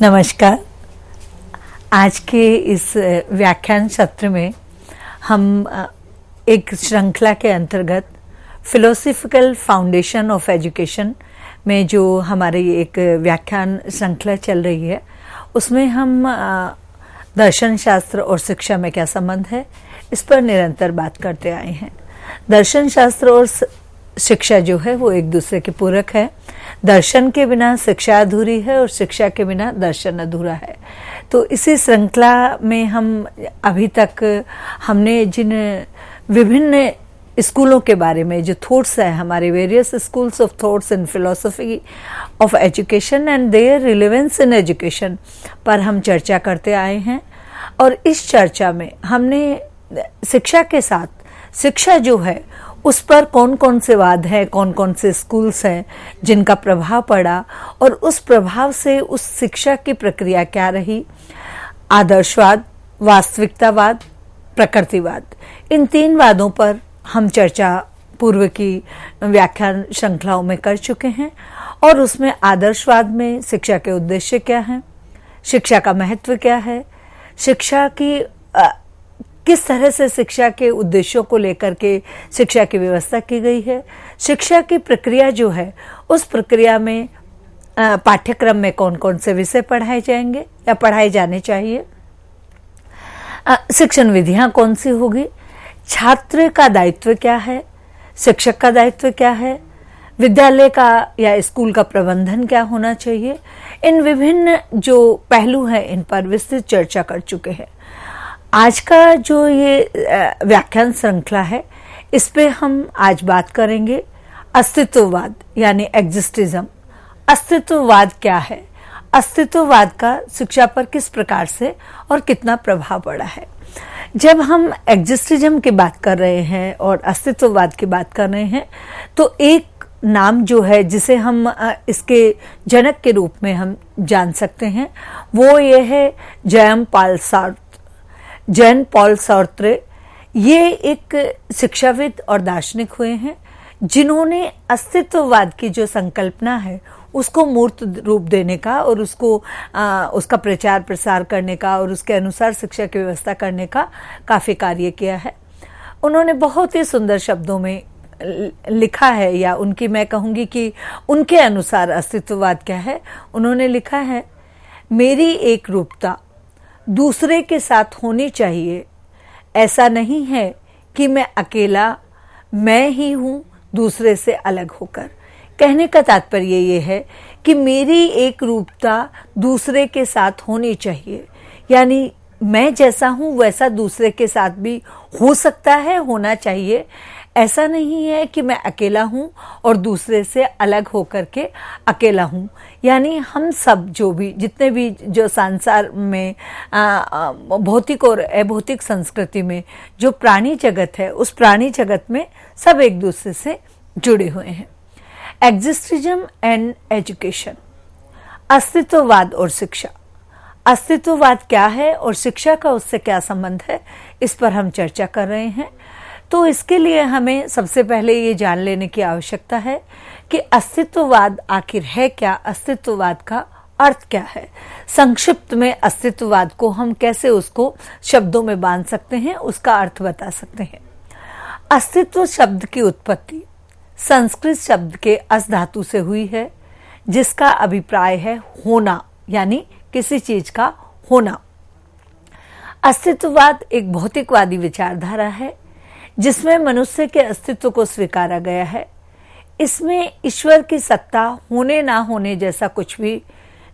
नमस्कार। आज के इस व्याख्यान सत्र में हम एक श्रृंखला के अंतर्गत फिलोसॉफिकल फाउंडेशन ऑफ एजुकेशन में जो हमारी एक व्याख्यान श्रृंखला चल रही है उसमें हम दर्शन शास्त्र और शिक्षा में क्या संबंध है इस पर निरंतर बात करते आए हैं। दर्शन शास्त्र और शिक्षा जो है वो एक दूसरे के पूरक है। दर्शन के बिना शिक्षा अधूरी है और शिक्षा के बिना दर्शन अधूरा है। तो इसी श्रृंखला में हम अभी तक हमने जिन विभिन्न स्कूलों के बारे में जो थॉट्स है, हमारे various schools of thoughts in philosophy of education and their relevance in education पर हम चर्चा करते आए हैं। और इस चर्चा में हमने शिक्षा के साथ शिक्षा जो है उस पर कौन कौन से वाद हैं, कौन कौन से स्कूल्स हैं जिनका प्रभाव पड़ा और उस प्रभाव से उस शिक्षा की प्रक्रिया क्या रही, आदर्शवाद, वास्तविकतावाद, प्रकृतिवाद, इन तीन वादों पर हम चर्चा पूर्व की व्याख्यान श्रृंखलाओं में कर चुके हैं। और उसमें आदर्शवाद में शिक्षा के उद्देश्य क्या हैं, शिक्षा का महत्व क्या है, शिक्षा की किस तरह से शिक्षा के उद्देश्यों को लेकर के शिक्षा की व्यवस्था की गई है, शिक्षा की प्रक्रिया जो है उस प्रक्रिया में पाठ्यक्रम में कौन कौन से विषय पढ़ाए जाएंगे या पढ़ाए जाने चाहिए, शिक्षण विधियां कौन सी होगी, छात्र का दायित्व क्या है, शिक्षक का दायित्व क्या है, विद्यालय का या स्कूल का प्रबंधन क्या होना चाहिए, इन विभिन्न जो पहलू हैं इन पर विस्तृत चर्चा कर चुके हैं। आज का जो ये व्याख्यान श्रृंखला है इस पे हम आज बात करेंगे अस्तित्ववाद यानी एग्जिस्टिज्म। अस्तित्ववाद क्या है, अस्तित्ववाद का शिक्षा पर किस प्रकार से और कितना प्रभाव पड़ा है। जब हम एग्जिस्टिज्म की बात कर रहे हैं और अस्तित्ववाद की बात कर रहे हैं तो एक नाम जो है जिसे हम इसके जनक के रूप में हम जान सकते हैं वो ये है जैन पॉल सार्त्रे। ये एक शिक्षाविद और दार्शनिक हुए हैं जिन्होंने अस्तित्ववाद की जो संकल्पना है उसको मूर्त रूप देने का और उसका प्रचार प्रसार करने का और उसके अनुसार शिक्षा की व्यवस्था करने का काफी कार्य किया है। उन्होंने बहुत ही सुंदर शब्दों में लिखा है, या उनकी मैं कहूंगी कि उनके अनुसार अस्तित्ववाद क्या है। उन्होंने लिखा है, मेरी एक रूपता दूसरे के साथ होनी चाहिए। ऐसा नहीं है कि मैं अकेला मैं ही हूं दूसरे से अलग होकर। कहने का तात्पर्य ये है कि मेरी एक रूपता दूसरे के साथ होनी चाहिए, यानी मैं जैसा हूं वैसा दूसरे के साथ भी हो सकता है, होना चाहिए। ऐसा नहीं है कि मैं अकेला हूं और दूसरे से अलग होकर के अकेला हूं। यानी हम सब जितने भी जो संसार में भौतिक और अभौतिक संस्कृति में जो प्राणी जगत है उस प्राणी जगत में सब एक दूसरे से जुड़े हुए हैं। एग्जिस्टिज्म एंड एजुकेशन, अस्तित्ववाद और शिक्षा। अस्तित्ववाद क्या है और शिक्षा का उससे क्या संबंध है, इस पर हम चर्चा कर रहे हैं। तो इसके लिए हमें सबसे पहले ये जान लेने की आवश्यकता है कि अस्तित्ववाद आखिर है क्या, अस्तित्ववाद का अर्थ क्या है। संक्षिप्त में अस्तित्ववाद को हम कैसे उसको शब्दों में बांध सकते हैं, उसका अर्थ बता सकते हैं। अस्तित्व शब्द की उत्पत्ति संस्कृत शब्द के अस धातु से हुई है जिसका अभिप्राय है होना, यानी किसी चीज का होना। अस्तित्ववाद एक भौतिकवादी विचारधारा है जिसमें मनुष्य के अस्तित्व को स्वीकारा गया है। इसमें ईश्वर की सत्ता होने ना होने जैसा कुछ भी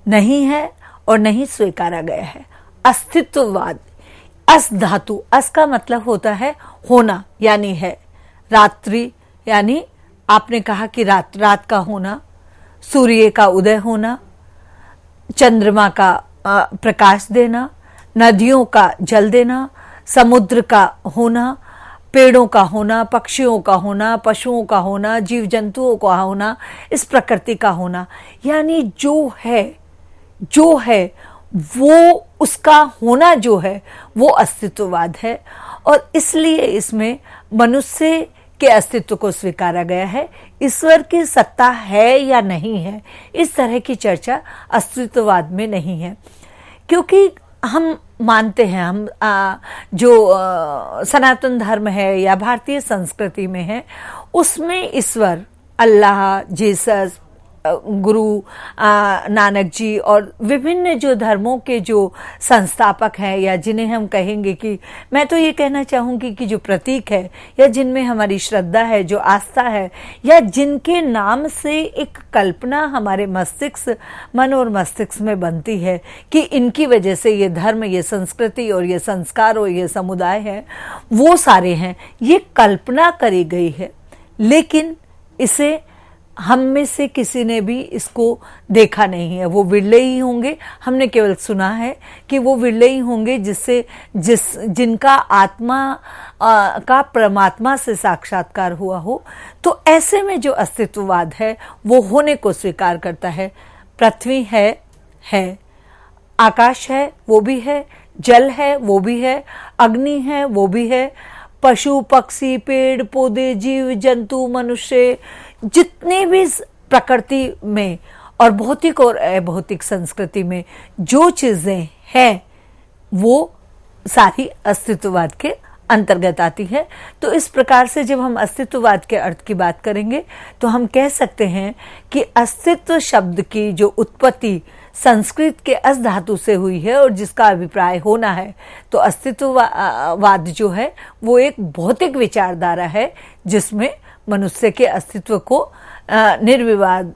नहीं है और नहीं स्वीकारा गया है। अस्तित्ववाद, अस धातु, अस का मतलब होता है होना, यानी है। रात्रि यानी आपने कहा कि रात का होना, सूर्य का उदय होना, चंद्रमा का प्रकाश देना, नदियों का जल देना, समुद्र का होना, पेड़ों का होना, पक्षियों का होना, पशुओं का होना, जीव जंतुओं का होना, इस प्रकृति का होना। यानी जो है वो उसका होना जो है वो अस्तित्ववाद है। और इसलिए इसमें मनुष्य के अस्तित्व को स्वीकारा गया है। ईश्वर की सत्ता है या नहीं है, इस तरह की चर्चा अस्तित्ववाद में नहीं है, क्योंकि हम मानते हैं, हम जो सनातन धर्म है या भारतीय संस्कृति में है, उसमें ईश्वर, अल्लाह, जीसस, गुरु नानक जी और विभिन्न जो धर्मों के जो संस्थापक हैं, या जिन्हें हम कहेंगे कि, मैं तो ये कहना चाहूंगी कि जो प्रतीक है, या जिनमें हमारी श्रद्धा है, जो आस्था है, या जिनके नाम से एक कल्पना हमारे मन और मस्तिष्क में बनती है कि इनकी वजह से ये धर्म, ये संस्कृति और ये संस्कार और ये समुदाय है, वो सारे हैं। ये कल्पना करी गई है, लेकिन इसे हम में से किसी ने भी इसको देखा नहीं है। वो विरले ही होंगे, हमने केवल सुना है कि वो विरले ही होंगे जिनका आत्मा का परमात्मा से साक्षात्कार हुआ हो। तो ऐसे में जो अस्तित्ववाद है वो होने को स्वीकार करता है। पृथ्वी है, आकाश है, वो भी है, जल है, वो भी है, अग्नि है, वो भी है, पशु पक्षी, पेड़ पौधे, जीव जंतु, मनुष्य, जितने भी प्रकृति में और भौतिक और अभौतिक संस्कृति में जो चीजें हैं, वो सारी अस्तित्ववाद के अंतर्गत आती है। तो इस प्रकार से जब हम अस्तित्ववाद के अर्थ की बात करेंगे तो हम कह सकते हैं कि अस्तित्व शब्द की जो उत्पत्ति संस्कृत के अस धातु से हुई है और जिसका अभिप्राय होना है, तो अस्तित्ववाद जो है वो एक भौतिक विचारधारा है जिसमें मनुष्य के अस्तित्व को निर्विवाद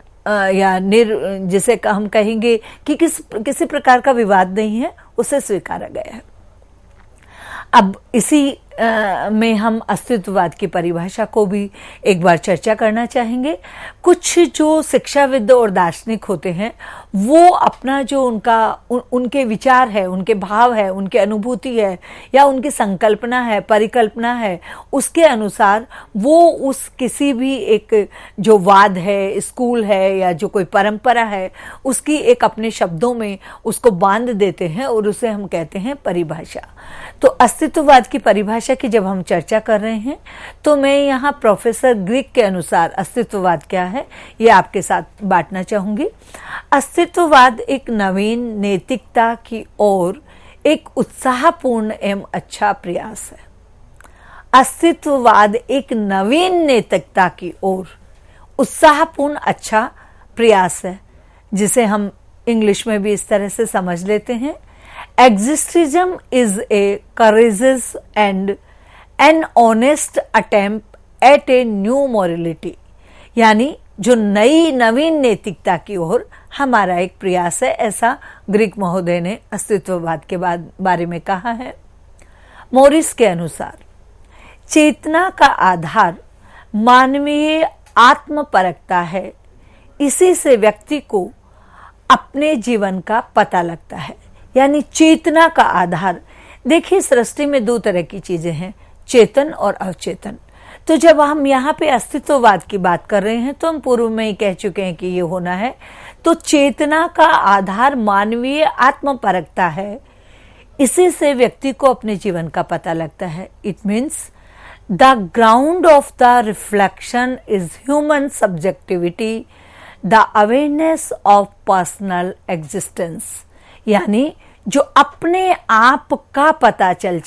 या जिसे हम कहेंगे कि किसी प्रकार का विवाद नहीं है, उसे स्वीकारा गया है। अब इसी में हम अस्तित्ववाद की परिभाषा को भी एक बार चर्चा करना चाहेंगे। कुछ जो शिक्षाविद और दार्शनिक होते हैं, वो अपना जो उनके विचार है, उनके भाव है, उनके अनुभूति है, या उनकी संकल्पना है, परिकल्पना है, उसके अनुसार वो उस किसी भी एक जो वाद है, स्कूल है, या जो कोई परंपरा है, उसकी एक अपने शब्दों में उसको बांध देते हैं और उसे हम कहते हैं परिभाषा। तो अस्तित्ववाद की परिभाषा की जब हम चर्चा कर रहे हैं, तो मैं यहाँ प्रोफेसर ग्रीक के अनुसार अस्तित्ववाद क्या है ये आपके साथ बांटना चाहूंगी। अस्तित्ववाद एक नवीन नैतिकता की ओर एक उत्साहपूर्ण एवं अच्छा प्रयास है। अस्तित्ववाद एक नवीन नैतिकता की ओर उत्साहपूर्ण अच्छा प्रयास है, जिसे हम इंग्लिश में भी इस तरह से समझ लेते हैं। Existentialism is a courageous and an honest attempt at a new morality, यानी जो नवीन नैतिकता की ओर हमारा एक प्रयास है, ऐसा ग्रीक महोदय ने अस्तित्ववाद के बारे में कहा है। मोरिस के अनुसार चेतना का आधार मानवीय आत्मपरकता है, इसी से व्यक्ति को अपने जीवन का पता लगता है। यानी चेतना का आधार, देखिए सृष्टि में दो तरह की चीजें हैं, चेतन और अवचेतन। तो जब हम यहाँ पे अस्तित्ववाद की बात कर रहे हैं, तो हम पूर्व में ही कह चुके हैं कि ये होना है। तो चेतना का आधार मानवीय आत्मपरकता है, इसी से व्यक्ति को अपने जीवन का पता लगता है। It means the ground of the reflection is human subjectivity, the awareness of personal existence, यानी जो अपने आप का पता चल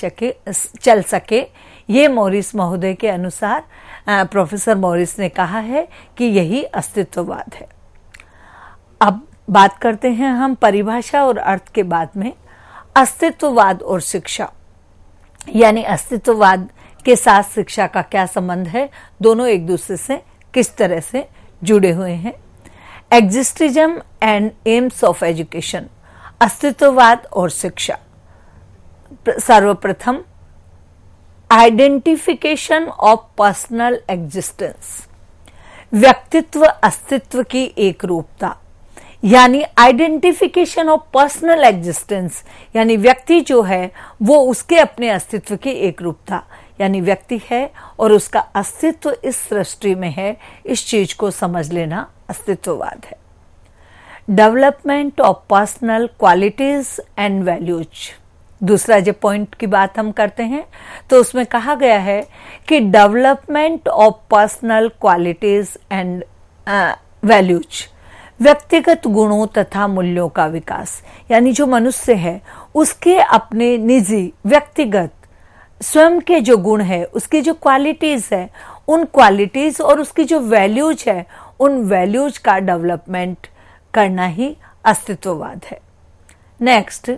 सके। ये मॉरिस महोदय के अनुसार प्रोफेसर मॉरिस ने कहा है कि यही अस्तित्ववाद है। अब बात करते हैं हम परिभाषा और अर्थ के बाद में अस्तित्ववाद और शिक्षा, यानी अस्तित्ववाद के साथ शिक्षा का क्या संबंध है, दोनों एक दूसरे से किस तरह से जुड़े हुए हैं। एग्जिस्टिज्म एंड एम्स ऑफ एजुकेशन, अस्तित्ववाद और शिक्षा। सर्वप्रथम आइडेंटिफिकेशन ऑफ पर्सनल एग्जिस्टेंस, व्यक्तित्व अस्तित्व की एक रूपता, यानी आइडेंटिफिकेशन ऑफ पर्सनल एग्जिस्टेंस, यानी व्यक्ति जो है वो उसके अपने अस्तित्व की एक रूपता, यानी व्यक्ति है और उसका अस्तित्व इस सृष्टि में है, इस चीज को समझ लेना अस्तित्ववाद है। Development of personal qualities and values, दूसरा जब पॉइंट की बात हम करते हैं तो उसमें कहा गया है कि development of personal qualities and values, व्यक्तिगत गुणों तथा मूल्यों का विकास, यानी जो मनुष्य है उसके अपने निजी व्यक्तिगत स्वयं के जो गुण है, उसकी जो क्वालिटीज है, उन क्वालिटीज और उसकी जो वैल्यूज है, उन वैल्यूज का डेवलपमेंट करना ही अस्तित्ववाद है। Next,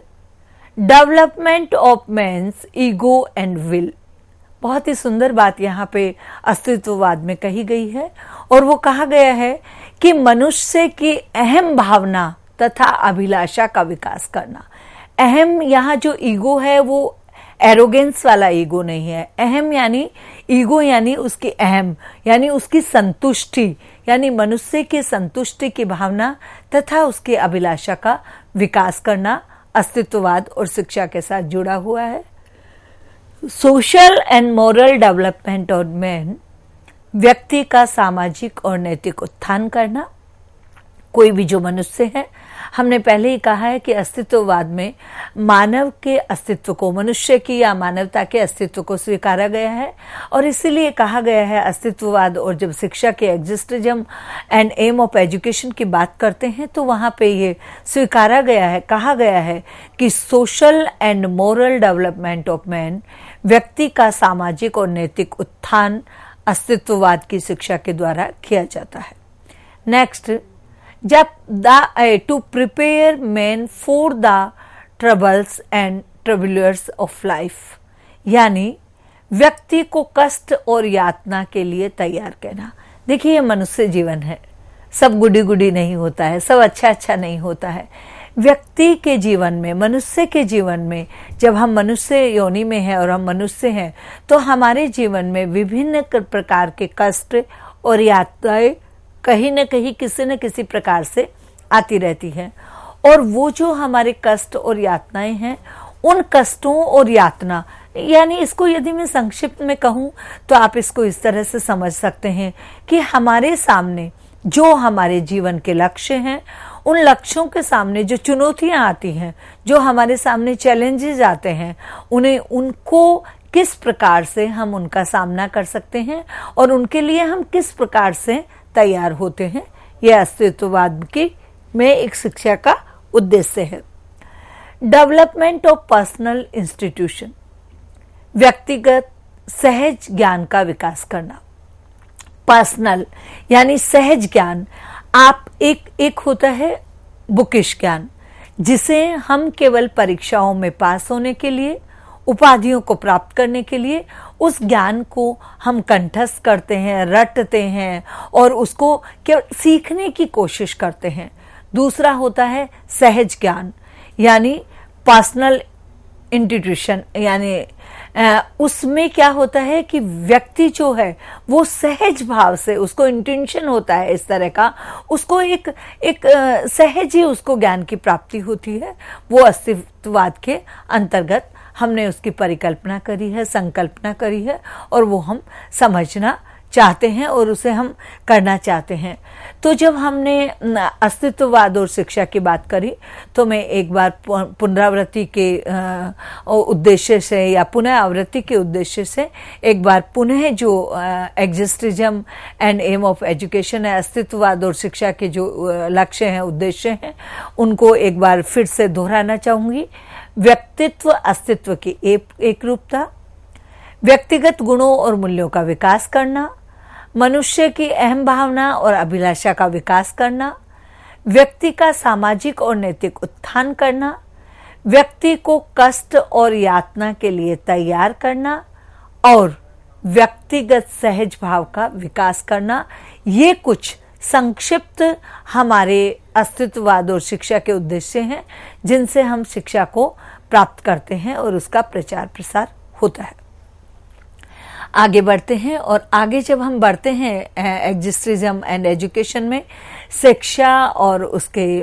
development of men's ego and will. बहुत ही सुंदर बात यहाँ पे अस्तित्ववाद में कही गई है और वो कहा गया है कि मनुष्य की अहम भावना तथा अभिलाषा का विकास करना। अहम, यहाँ जो ईगो है वो एरोगेंस वाला ईगो नहीं है। अहम यानी ईगो यानी उसकी अहम, यानी उसकी संतुष्टि, यानी मनुष्य की संतुष्टि की भावना तथा उसकी अभिलाषा का विकास करना अस्तित्ववाद और शिक्षा के साथ जुड़ा हुआ है। Social and moral development of man, व्यक्ति का सामाजिक और नैतिक उत्थान करना। कोई भी जो मनुष्य है, हमने पहले ही कहा है कि अस्तित्ववाद में मानव के अस्तित्व को, मनुष्य की या मानवता के अस्तित्व को स्वीकारा गया है और इसीलिए कहा गया है अस्तित्ववाद। और जब शिक्षा के एग्जिस्टिज्म एंड एम ऑफ एजुकेशन की बात करते हैं तो वहां पे ये स्वीकारा गया है, कहा गया है कि social and moral development of man, व्यक्ति का सामाजिक और नैतिक उत्थान अस्तित्ववाद की शिक्षा के द्वारा किया जाता है। नेक्स्ट, जब to prepare man for the troubles and troublers of life, यानी व्यक्ति को कष्ट और यातना के लिए तैयार करना। देखिए, ये मनुष्य जीवन है, सब गुडी गुडी नहीं होता है, सब अच्छा अच्छा नहीं होता है। व्यक्ति के जीवन में, मनुष्य के जीवन में, जब हम मनुष्य योनि में हैं और हम मनुष्य हैं तो हमारे जीवन में विभिन्न प्रकार के कष्ट और यातनाएं कहीं न कहीं किसी न किसी प्रकार से आती रहती है। और वो जो हमारे कष्ट और यातनाएं हैं, उन कष्टों और यातना, यानी इसको यदि मैं संक्षिप्त में कहूं तो आप इसको इस तरह से समझ सकते हैं कि हमारे सामने जो हमारे जीवन के लक्ष्य हैं, उन लक्ष्यों के सामने जो चुनौतियां आती हैं, जो हमारे सामने चैलेंजेस आते हैं, उनको किस प्रकार से हम उनका सामना कर सकते हैं और उनके लिए हम किस प्रकार से तैयार होते हैं, यह अस्तित्ववाद की में एक शिक्षा का उद्देश्य है। डेवलपमेंट ऑफ पर्सनल इंस्टीट्यूशन, व्यक्तिगत सहज ज्ञान का विकास करना। पर्सनल यानी सहज ज्ञान। आप एक होता है बुकिश ज्ञान, जिसे हम केवल परीक्षाओं में पास होने के लिए, उपाधियों को प्राप्त करने के लिए उस ज्ञान को हम कंठस्थ करते हैं, रटते हैं और उसको केवल सीखने की कोशिश करते हैं। दूसरा होता है सहज ज्ञान, यानी पर्सनल इंस्टीट्यूशन, यानी उसमें क्या होता है कि व्यक्ति जो है वो सहज भाव से, उसको इंटेंशन होता है इस तरह का, उसको एक सहज ही उसको ज्ञान की प्राप्ति होती है। वो अस्तित्ववाद के अंतर्गत हमने उसकी परिकल्पना करी है, संकल्पना करी है और वो हम समझना चाहते हैं और उसे हम करना चाहते हैं। तो जब हमने अस्तित्ववाद और शिक्षा की बात करी तो मैं एक बार पुनरावृत्ति के उद्देश्य से या पुनः आवृत्ति के उद्देश्य से एक बार पुनः जो एग्जिस्टिज्म एंड एम ऑफ एजुकेशन है, अस्तित्ववाद और शिक्षा के जो लक्ष्य हैं, उद्देश्य हैं, उनको एक बार फिर से दोहराना चाहूंगी। व्यक्तित्व अस्तित्व की एक रूपता, व्यक्तिगत गुणों और मूल्यों का विकास करना, मनुष्य की अहम भावना और अभिलाषा का विकास करना, व्यक्ति का सामाजिक और नैतिक उत्थान करना, व्यक्ति को कष्ट और यातना के लिए तैयार करना और व्यक्तिगत सहज भाव का विकास करना, ये कुछ संक्षिप्त हमारे अस्तित्ववाद और शिक्षा के उद्देश्य हैं जिनसे हम शिक्षा को प्राप्त करते हैं और उसका प्रचार प्रसार होता है। आगे बढ़ते हैं और आगे जब हम बढ़ते हैं एग्जिस्टिज्म एंड एजुकेशन में, शिक्षा और उसके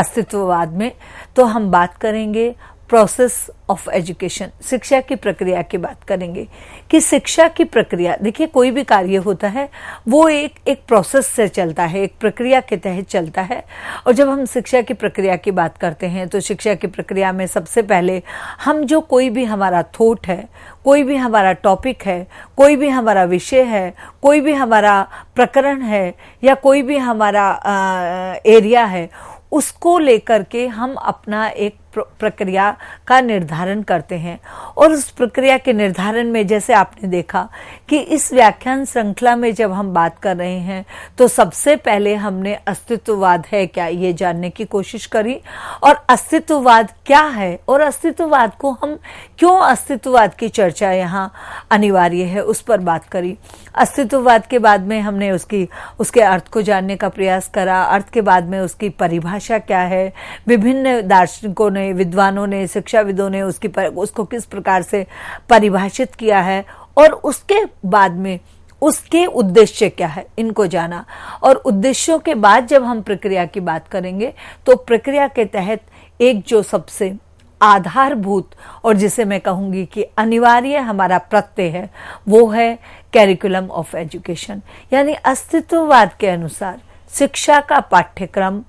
अस्तित्ववाद में, तो हम बात करेंगे प्रोसेस ऑफ एजुकेशन, शिक्षा की प्रक्रिया की बात करेंगे कि शिक्षा की प्रक्रिया, देखिए कोई भी कार्य होता है वो एक प्रोसेस से चलता है, एक प्रक्रिया के तहत चलता है। और जब हम शिक्षा की प्रक्रिया की बात करते हैं तो शिक्षा की प्रक्रिया में सबसे पहले हम जो कोई भी हमारा थॉट है, कोई भी हमारा टॉपिक है, कोई भी हमारा विषय है, कोई भी हमारा प्रकरण है या कोई भी हमारा एरिया है, उसको लेकर के हम अपना एक प्रक्रिया का निर्धारण करते हैं। और उस प्रक्रिया के निर्धारण में जैसे आपने देखा कि इस व्याख्यान श्रृंखला में जब हम बात कर रहे हैं तो सबसे पहले हमने अस्तित्ववाद है क्या ये जानने की कोशिश करी, और अस्तित्ववाद क्या है और अस्तित्ववाद को हम क्यों, अस्तित्ववाद की चर्चा यहाँ अनिवार्य है उस पर बात करी। अस्तित्ववाद के बाद में हमने उसके अर्थ को जानने का प्रयास करा, अर्थ के बाद में उसकी परिभाषा क्या है, विभिन्न दार्शनिकों ने, विद्वानों ने, शिक्षाविदों ने उसको किस प्रकार से परिभाषित किया है, और उसके बाद में उसके उद्देश्य क्या है, इनको जाना। और उद्देश्यों के बाद जब हम प्रक्रिया की बात करेंगे तो प्रक्रिया के तहत एक जो सबसे आधारभूत और जिसे मैं कहूंगी कि अनिवार्य हमारा प्रत्यय है वो है कैरिकुलम ऑफ एजुकेशन, यानी अस्तित्ववाद के अनुसार शिक्षा का पाठ्यक्रम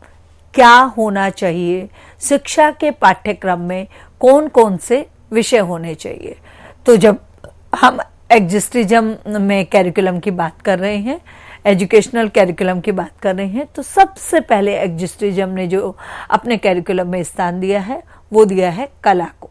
क्या होना चाहिए, शिक्षा के पाठ्यक्रम में कौन कौन से विषय होने चाहिए। तो जब हम एग्जिस्टिज्म में कैरिकुलम की बात कर रहे हैं, एजुकेशनल कैरिकुलम की बात कर रहे हैं, तो सबसे पहले एग्जिस्टिज्म ने जो अपने कैरिकुलम में स्थान दिया है वो दिया है कला को।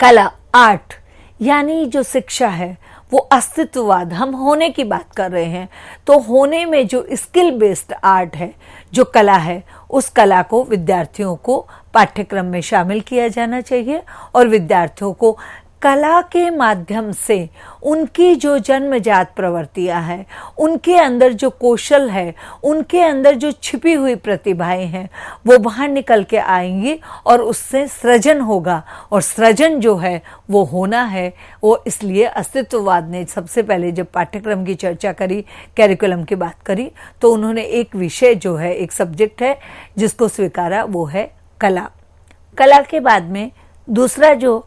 कला, आर्ट, यानी जो शिक्षा है वो अस्तित्ववाद, हम होने की बात कर रहे हैं तो होने में जो स्किल बेस्ड आर्ट है, जो कला है, उस कला को विद्यार्थियों को पाठ्यक्रम में शामिल किया जाना चाहिए और विद्यार्थियों को कला के माध्यम से उनकी जो जन्मजात प्रवृत्तियां हैं, उनके अंदर जो कौशल है, उनके अंदर जो छिपी हुई प्रतिभाएं हैं, वो बाहर निकल के आएंगी और उससे सृजन होगा। और सृजन जो है वो होना है, वो इसलिए अस्तित्ववाद ने सबसे पहले जब पाठ्यक्रम की चर्चा करी, कैरिकुलम की बात करी, तो उन्होंने एक विषय जो है, एक सब्जेक्ट है जिसको स्वीकारा, वो है कला। कला के बाद में दूसरा जो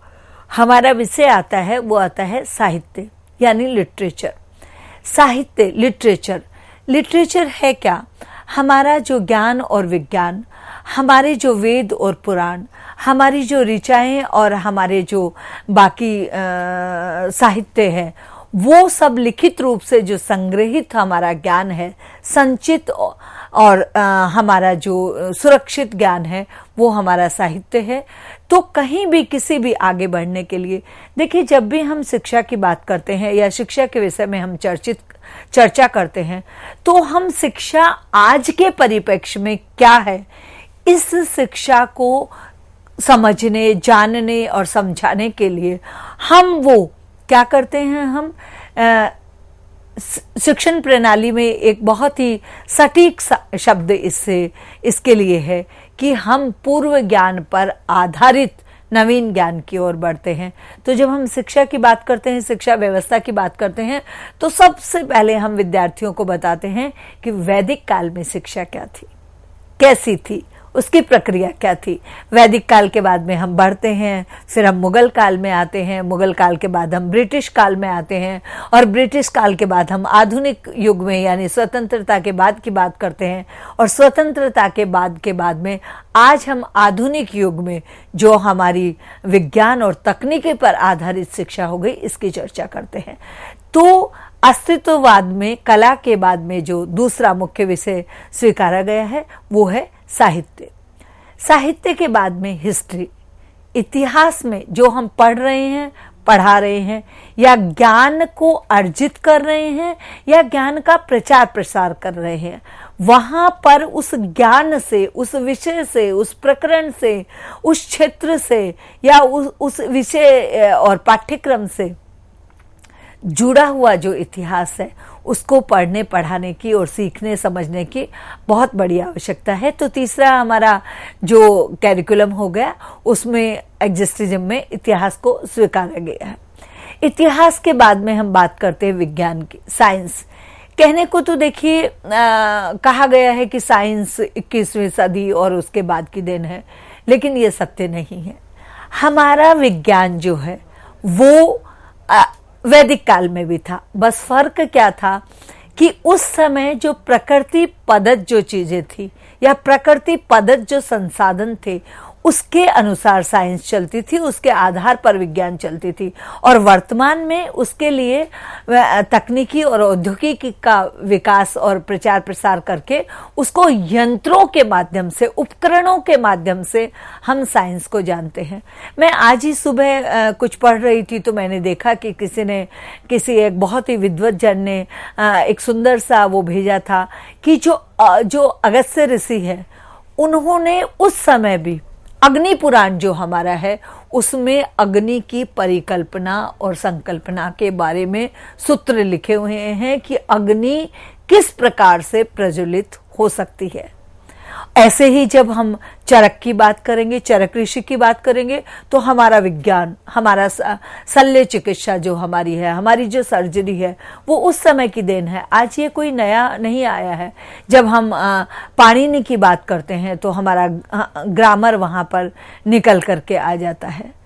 हमारा विषय आता है वो आता है साहित्य, यानी लिटरेचर। साहित्य, लिटरेचर है क्या? हमारा जो ज्ञान और विज्ञान, हमारे जो वेद और पुराण, हमारी जो ऋचाएं और हमारे जो बाकी साहित्य है, वो सब लिखित रूप से जो संग्रहित हमारा ज्ञान है, संचित और हमारा जो सुरक्षित ज्ञान है, वो हमारा साहित्य है। तो कहीं भी किसी भी आगे बढ़ने के लिए, देखिए जब भी हम शिक्षा की बात करते हैं या शिक्षा के विषय में हम चर्चा करते हैं तो हम शिक्षा आज के परिप्रेक्ष्य में क्या है, इस शिक्षा को समझने, जानने और समझाने के लिए हम वो क्या करते हैं, हम शिक्षण प्रणाली में एक बहुत ही सटीक शब्द इसके लिए है कि हम पूर्व ज्ञान पर आधारित नवीन ज्ञान की ओर बढ़ते हैं। तो जब हम शिक्षा की बात करते हैं, शिक्षा व्यवस्था की बात करते हैं, तो सबसे पहले हम विद्यार्थियों को बताते हैं कि वैदिक काल में शिक्षा क्या थी, कैसी थी, उसकी प्रक्रिया क्या थी। वैदिक काल के बाद में हम बढ़ते हैं, फिर हम मुगल काल में आते हैं, मुगल काल के बाद हम ब्रिटिश काल में आते हैं, और ब्रिटिश काल के बाद हम आधुनिक युग में यानी स्वतंत्रता के बाद की बात करते हैं, और स्वतंत्रता के बाद में आज हम आधुनिक युग में जो हमारी विज्ञान और तकनीकी पर आधारित शिक्षा हो गई, इसकी चर्चा करते हैं। तो अस्तित्ववाद में कला के बाद में जो दूसरा मुख्य विषय स्वीकारा गया है वो है साहित्य। साहित्य के बाद में हिस्ट्री, इतिहास में जो हम पढ़ रहे हैं, पढ़ा रहे हैं, या ज्ञान को अर्जित कर रहे हैं, या ज्ञान का प्रचार प्रसार कर रहे हैं, वहां पर उस ज्ञान से, उस विषय से, उस प्रकरण से, उस क्षेत्र से या उस विषय और पाठ्यक्रम से जुड़ा हुआ जो इतिहास है, उसको पढ़ने, पढ़ाने की और सीखने, समझने की बहुत बड़ी आवश्यकता है। तो तीसरा हमारा जो कैरिकुलम हो गया, उसमें एग्जिस्टिज्म में इतिहास को स्वीकारा गया है। इतिहास के बाद में हम बात करते हैं विज्ञान की, साइंस। कहने को तो देखिए कहा गया है कि साइंस 21वीं सदी और उसके बाद की देन है, लेकिन ये सत्य नहीं है। हमारा विज्ञान जो है वो वैदिक काल में भी था, बस फर्क क्या था कि उस समय जो प्रकृति पदत जो चीजें थी या प्रकृति पदत जो संसाधन थे उसके अनुसार साइंस चलती थी, उसके आधार पर विज्ञान चलती थी। और वर्तमान में उसके लिए तकनीकी और औद्योगिकी का विकास और प्रचार प्रसार करके उसको यंत्रों के माध्यम से, उपकरणों के माध्यम से हम साइंस को जानते हैं। मैं आज ही सुबह कुछ पढ़ रही थी तो मैंने देखा कि किसी एक बहुत ही विद्वत जन ने एक सुंदर सा वो भेजा था कि जो अगस्त्य ऋषि है उन्होंने उस समय भी अग्नि पुराण जो हमारा है उसमें अग्नि की परिकल्पना और संकल्पना के बारे में सूत्र लिखे हुए हैं कि अग्नि किस प्रकार से प्रज्वलित हो सकती है। ऐसे ही जब हम चरक की बात करेंगे, चरक ऋषि की बात करेंगे, तो हमारा विज्ञान, हमारा शल्य चिकित्सा जो हमारी है, हमारी जो सर्जरी है, वो उस समय की देन है। आज ये कोई नया नहीं आया है। जब हम पाणिनि की बात करते हैं तो हमारा ग्रामर वहां पर निकल करके आ जाता है।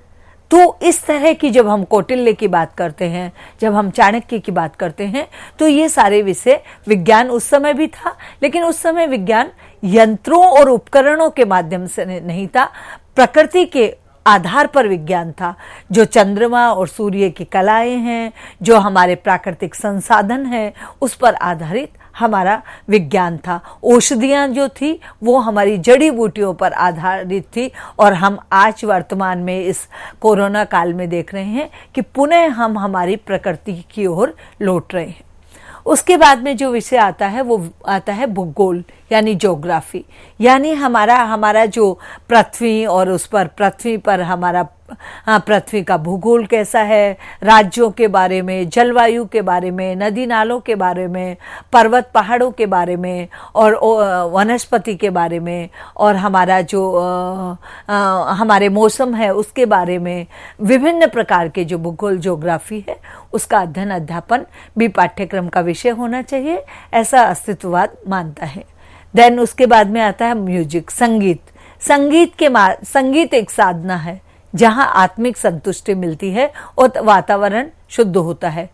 तो इस तरह की जब हम कौटिल्य की बात करते हैं, जब हम चाणक्य की बात करते हैं, तो ये सारे विषय विज्ञान उस समय भी था, लेकिन उस समय विज्ञान यंत्रों और उपकरणों के माध्यम से नहीं था, प्रकृति के आधार पर विज्ञान था। जो चंद्रमा और सूर्य की कलाएं हैं, जो हमारे प्राकृतिक संसाधन हैं, उस पर आधारित हमारा विज्ञान था। औषधियां जो थी वो हमारी जड़ी बूटियों पर आधारित थी। और हम आज वर्तमान में इस कोरोना काल में देख रहे हैं कि पुनः हम हमारी प्रकृति की ओर लौट रहे हैं। उसके बाद में जो विषय आता है वो आता है भूगोल यानी ज्योग्राफी, यानी हमारा जो पृथ्वी और उस पर पृथ्वी पर हमारा पृथ्वी का भूगोल कैसा है, राज्यों के बारे में, जलवायु के बारे में, नदी नालों के बारे में, पर्वत पहाड़ों के बारे में और वनस्पति के बारे में, और हमारा जो हमारे मौसम है उसके बारे में, विभिन्न प्रकार के जो भूगोल ज्योग्राफी है उसका अध्ययन अध्यापन भी पाठ्यक्रम का विषय होना चाहिए, ऐसा अस्तित्ववाद मानता है। देन उसके बाद में आता है म्यूजिक, संगीत। संगीत एक साधना है जहां आत्मिक संतुष्टि मिलती है और वातावरण शुद्ध होता है।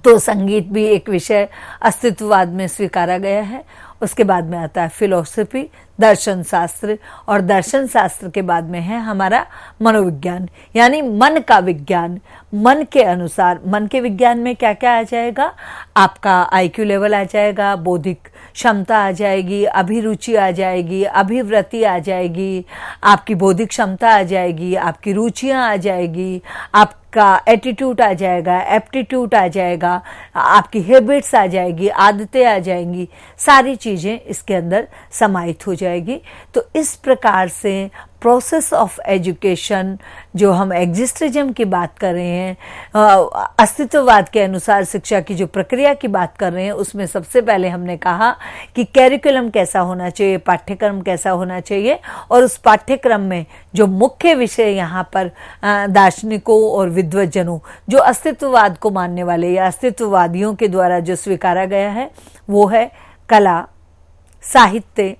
तो संगीत भी एक विषय अस्तित्ववाद में स्वीकारा गया है। उसके बाद में आता है फिलॉसफी, दर्शन शास्त्र, और दर्शन शास्त्र के बाद में है हमारा मनोविज्ञान यानी मन का विज्ञान। मन के अनुसार, मन के विज्ञान में क्या क्या आ जाएगा, आपका आईक्यू लेवल आ जाएगा, बौद्धिक क्षमता आ जाएगी, अभिरुचि आ जाएगी, अभिवृत्ति आ जाएगी, आपकी बौद्धिक क्षमता आ जाएगी, आपकी रुचियां आ जाएगी, आपका एटीट्यूड आ जाएगा, एप्टीट्यूड आ जाएगा, आपकी हैबिट्स आ जाएगी, आदतें आ जाएंगी, सारी चीजें इसके अंदर समाहित हो जाएगी। तो इस प्रकार से प्रोसेस ऑफ एजुकेशन, जो हम एग्जिस्टिज्म की बात कर रहे हैं, अस्तित्ववाद के अनुसार शिक्षा की जो प्रक्रिया की बात कर रहे हैं, उसमें सबसे पहले हमने कहा कि कैरिकुलम कैसा होना चाहिए, पाठ्यक्रम कैसा होना चाहिए, और उस पाठ्यक्रम में जो मुख्य विषय यहाँ पर दार्शनिकों और विद्वज्जनों, जो अस्तित्ववाद को मानने वाले या अस्तित्ववादियों के द्वारा जो स्वीकारा गया है, वो है कला, साहित्य,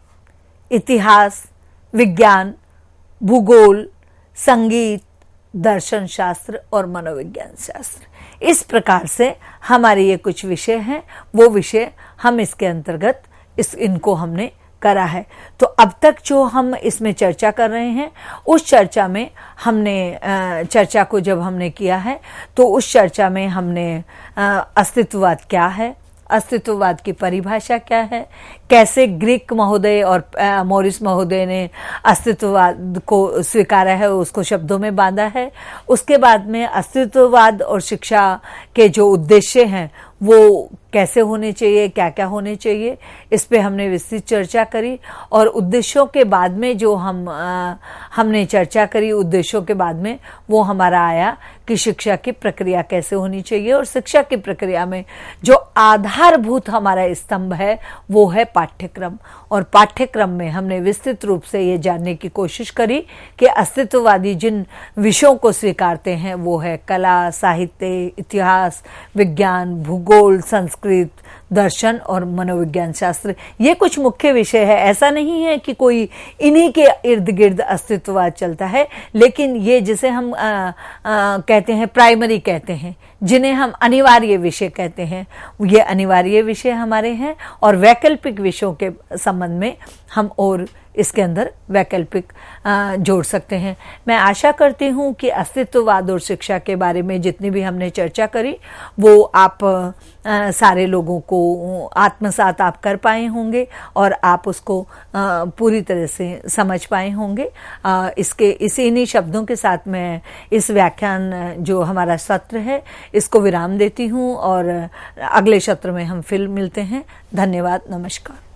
इतिहास, विज्ञान, भूगोल, संगीत, दर्शन शास्त्र और मनोविज्ञान शास्त्र। इस प्रकार से हमारे ये कुछ विषय हैं, वो विषय हम इसके अंतर्गत इनको हमने करा है। तो अब तक जो हम इसमें चर्चा कर रहे हैं, उस चर्चा में हमने चर्चा को जब हमने किया है तो उस चर्चा में हमने अस्तित्ववाद क्या है, अस्तित्ववाद की परिभाषा क्या है, कैसे ग्रीक महोदय और मॉरिस महोदय ने अस्तित्ववाद को स्वीकारा है, उसको शब्दों में बांधा है। उसके बाद में अस्तित्ववाद और शिक्षा के जो उद्देश्य हैं वो कैसे होने चाहिए, क्या क्या होने चाहिए, इस पे हमने विस्तृत चर्चा करी। और उद्देश्यों के बाद में जो हमने चर्चा करी, उद्देश्यों के बाद में वो हमारा आया कि शिक्षा की प्रक्रिया कैसे होनी चाहिए, और शिक्षा की प्रक्रिया में जो आधारभूत हमारा स्तंभ है वो है पाठ्यक्रम। और पाठ्यक्रम में हमने विस्तृत रूप से ये जानने की कोशिश करी कि अस्तित्ववादी जिन विषयों को स्वीकारते हैं वो है कला, साहित्य, इतिहास, विज्ञान, भूगोल, संस्कृत, दर्शन और मनोविज्ञान शास्त्र, ये कुछ मुख्य विषय है। ऐसा नहीं है कि कोई इन्हीं के इर्द गिर्द अस्तित्ववाद चलता है, लेकिन ये जिसे हम कहते हैं प्राइमरी कहते हैं, जिन्हें हम अनिवार्य विषय कहते हैं, ये अनिवार्य विषय हमारे हैं। और वैकल्पिक विषयों के संबंध में हम और इसके अंदर वैकल्पिक जोड़ सकते हैं। मैं आशा करती हूँ कि अस्तित्ववाद और शिक्षा के बारे में जितनी भी हमने चर्चा करी वो आप सारे लोगों को आत्मसात आप कर पाए होंगे और आप उसको पूरी तरह से समझ पाए होंगे। इन्हीं शब्दों के साथ मैं इस व्याख्यान जो हमारा सत्र है इसको विराम देती हूँ और अगले सत्र में हम फिर मिलते हैं। धन्यवाद, नमस्कार।